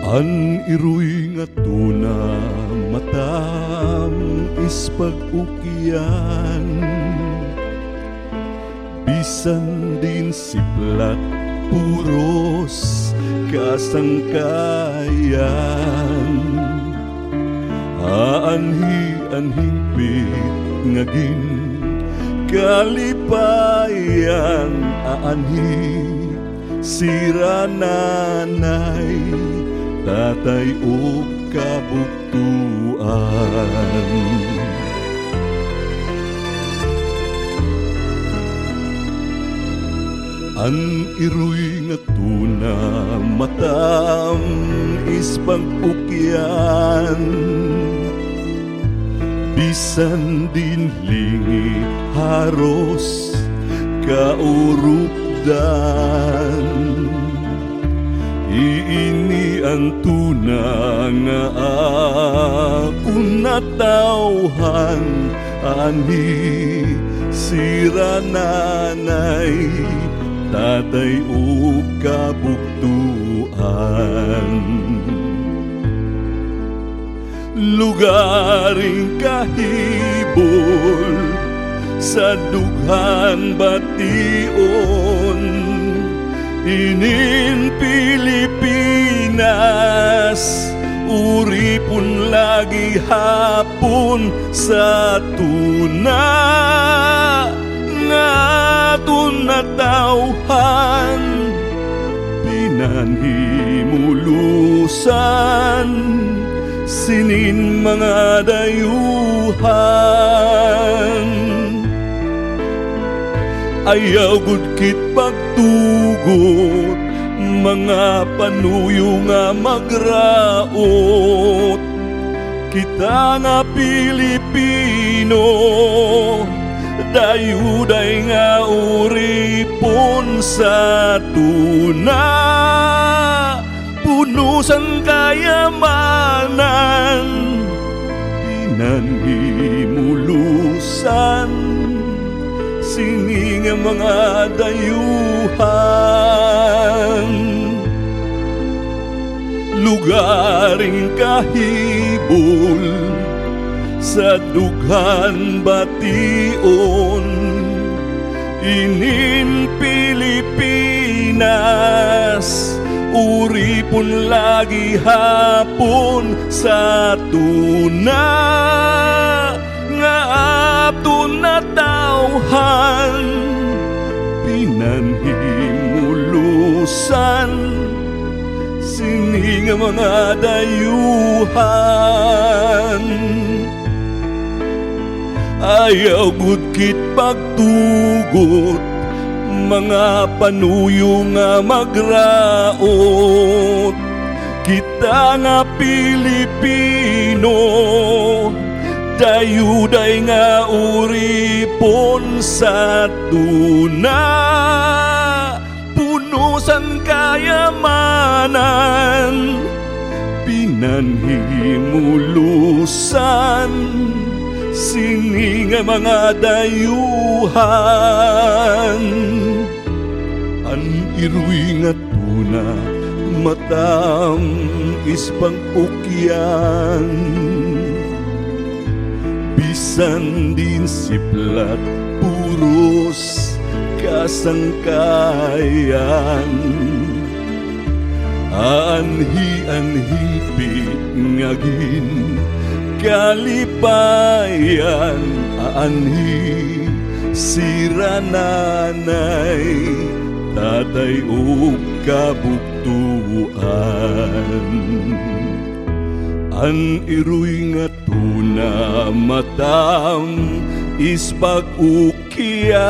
An iruy nga tuna matam is pag-ukian, bisan din siplat puros kasangkayan. Aanhi-anhing pit ngagin kalipayan, aanhi sira nanay tatay o kabuktuan. An iruy nga tuna matam is pag-ukyan, bisan din lingi haros kaurupdan. Iini ang tuna nga akong natawhan, ani sira nanay tatay o kabuktuan. Lugaring kahibol sa dughan bation, inin Pilipinas, uripon lagi hapon sa tuna nga tunatawhan, pinanhimulusan sinin mga dayuhan. Ayaw gud kit pagtugot, mga panuyo nga magraot. Kita nga Pilipino, dayuday nga uripon sa tuna, punusan kayamanan, pinanhimulusan sining mga dayuhan. Lugaring kahibol sa dughan bation, inin Pilipinas, uripon lagi hapon sa tuna nga aton natawhan, pinanhimulusan sining mga dayuhan. Ayaw gud kit pagtugot, mga panuyo nga magraot. Kita nga Pilipino, dayuday nga uripon sa tuna, punusan kayamanan, pinanhimulusan sining mga dayuhan. An iruy nga tuna matam is pag-ukyan, bisan din siplat puros kasangkayan. Aanhi-anhing pit ngagin kalipayan, aanhi sira nanay tatay o kabuktuan. An iruy nga tuna matam is pag-ukyan.